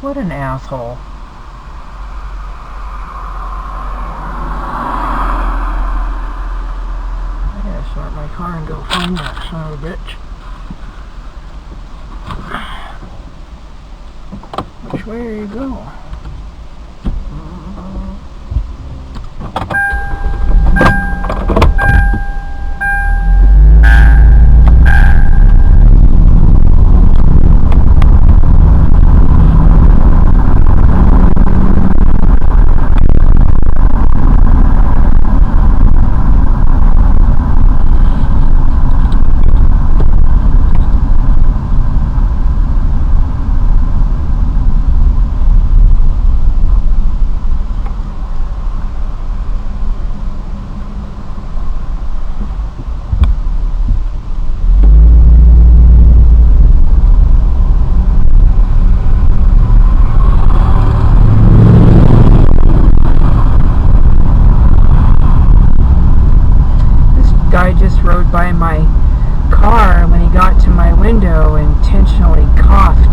What an asshole. I gotta start my car and go find that son of a bitch. Which way are you going? Guy just rode by my car, and when he got to my window, intentionally coughed